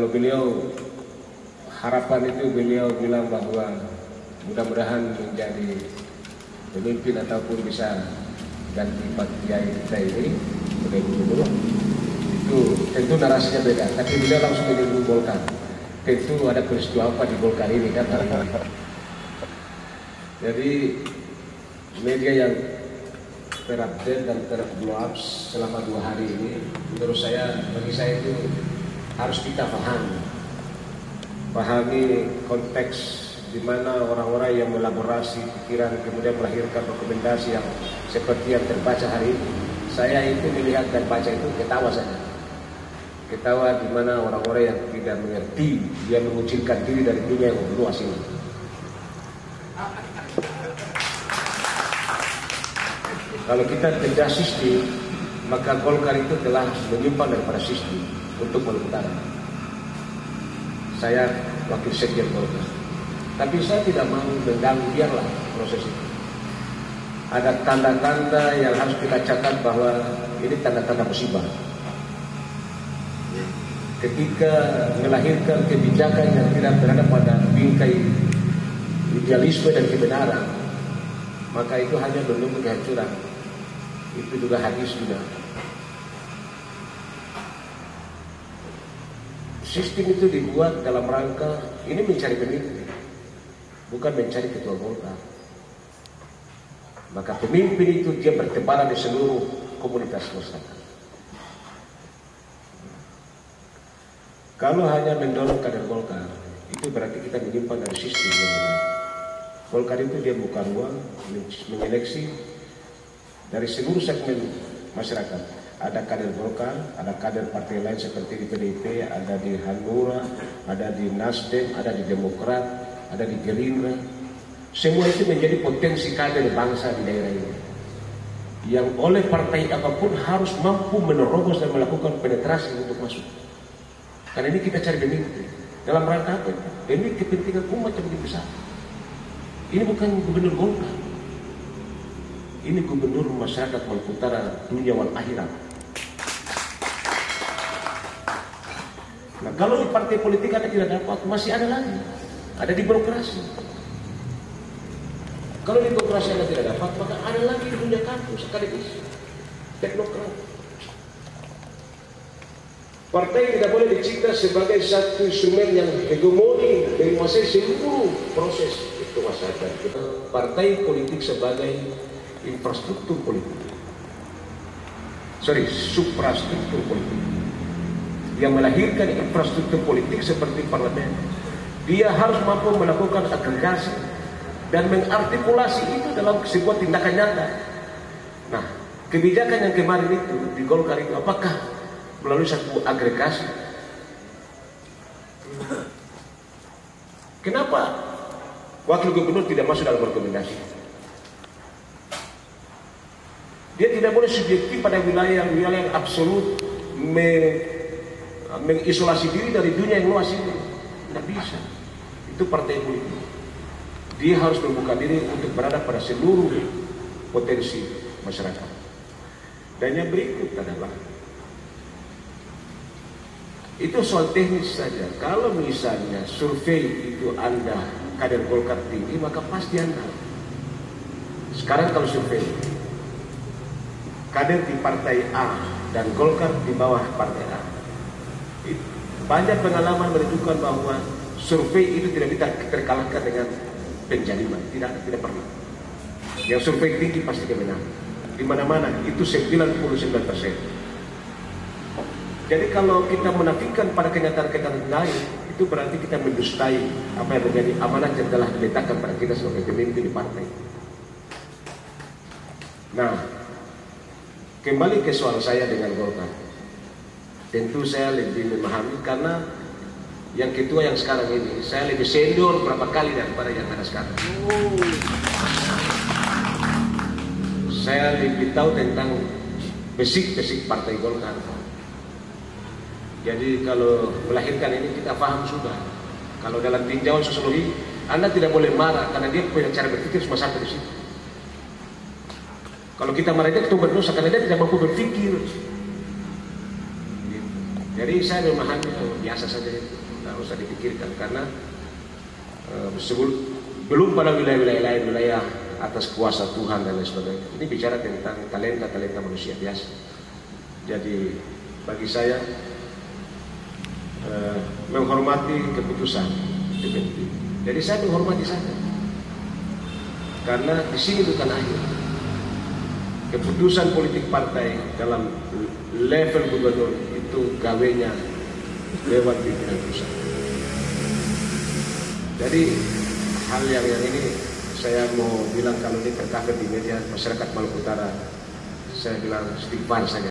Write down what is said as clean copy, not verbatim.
kalau beliau harapan itu beliau bilang bahwa mudah-mudahan menjadi pemimpin ataupun bisa ganti Pak Kiai kita ini sebagai gubernur, itu tentu narasinya beda. Tapi beliau langsung menyebut Golkar. Tentu ada peristiwa apa di Golkar ini kan hari ini. Jadi media yang terupdate dan terblow up selama 2 hari ini, menurut saya, bagi saya itu harus kita pahami konteks di mana orang-orang yang melaborasi pikiran kemudian melahirkan rekomendasi yang seperti yang terbaca hari ini. Saya itu melihat dan baca itu ketawa saja. Ketawa di mana orang-orang yang tidak mengerti, dia mengucilkan diri dari dunia yang luas ini. Kalau kita kerja sistem, maka Golkar itu telah menyimpang daripada sistem untuk Maluku Utara. Saya wakil sekjen Golkar, tapi saya tidak mau mengganggu, biarlah proses itu. Ada tanda-tanda yang harus kita catat bahwa ini tanda-tanda musibah. Ketika melahirkan kebijakan yang tidak berada pada bingkai idealisme dan kebenaran, maka itu hanya menunggu kehancuran. Itu juga hadis juga. Sistem itu dibuat dalam rangka ini mencari pemimpin, bukan mencari ketua Golkar. Maka pemimpin itu dia bertebaran di seluruh komunitas masyarakat. Kalau hanya mendorong kader Golkar, itu berarti kita menyimpang dari sistem yang benar. Golkar itu dia buka ruang menyeleksi dari seluruh segmen masyarakat. Ada kader Golkar, ada kader partai lain seperti di PDIP, ada di Hanura, ada di Nasdem, ada di Demokrat, ada di Gerindra. Semua itu menjadi potensi kader bangsa di daerah ini, yang oleh partai apapun harus mampu menerobos dan melakukan penetrasi untuk masuk. Karena ini kita cari pemimpin dalam rangka apa? Demi kepentingan umat yang lebih besar. Ini bukan gubernur Golkar, ini gubernur masyarakat Maluku Utara dunia wal akhirat. Nah, kalau di partai politik ada tidak dapat, masih ada lagi, ada di birokrasi. Kalau di birokrasi ada tidak dapat, maka ada lagi di dunia kampus, akademisi, teknokrat. Partai tidak boleh dicipta sebagai satu instrumen yang hegemoni menguasai seluruh proses itu masyarakat. Partai politik sebagai infrastruktur politik, suprastruktur politik, yang melahirkan infrastruktur politik seperti parlemen. Dia harus mampu melakukan agregasi dan mengartikulasi itu dalam sebuah tindakan nyata. Nah, kebijakan yang kemarin itu di Golkar itu apakah melalui satu agregasi? Kenapa wakil gubernur tidak masuk dalam rekomendasi? Dia tidak boleh subjektif pada wilayah yang absolut mengisolasi diri dari dunia yang luas ini. Tidak bisa. Itu partai politik. Dia harus membuka diri untuk berada pada seluruh potensi masyarakat. Dan yang berikut adalah itu soal teknis saja. Kalau misalnya survei itu Anda kader Golkar tinggi, maka pasti Anda. Sekarang kalau survei kader di partai A dan Golkar di bawah partai A, banyak pengalaman menunjukkan bahwa survei itu tidak bisa terkalahkan dengan penjaliman. Tidak pernah. Yang survei tinggi pasti kemenangan. Di mana-mana itu 99%. Jadi kalau kita menafikan pada kenyataan-kenyataan lain, itu berarti kita mendustai apa yang menjadi amanah yang telah diletakkan pada kita sebagai pemimpin di partai. Nah, kembali ke soal saya dengan Golkar. Tentu saya lebih memahami karena yang ketua yang sekarang ini, saya lebih senior berapa kali daripada yang ada sekarang. Saya lebih tahu tentang basic partai Golkar. Jadi kalau melahirkan ini kita paham sudah. Kalau dalam tinjauan sosiologi, Anda tidak boleh marah karena dia punya cara berpikir cuma sampai di situ. Kalau kita marah dia itu berdosa karena dia tidak mampu berpikir. Jadi saya memahami biasa saja itu, tidak usah dipikirkan karena belum pada wilayah-wilayah lain, wilayah atas kuasa Tuhan dan lain sebagainya. Ini bicara tentang talenta manusia biasa. Jadi bagi saya menghormati keputusan itu penting. Jadi saya menghormati saja, karena di sini bukan akhir. Keputusan politik partai dalam level gubernur itu gawenya lewat pimpinan pusat. Jadi hal yang ini saya mau bilang, kalau ini tercover di media masyarakat Maluku Utara, saya bilang istighfar saja.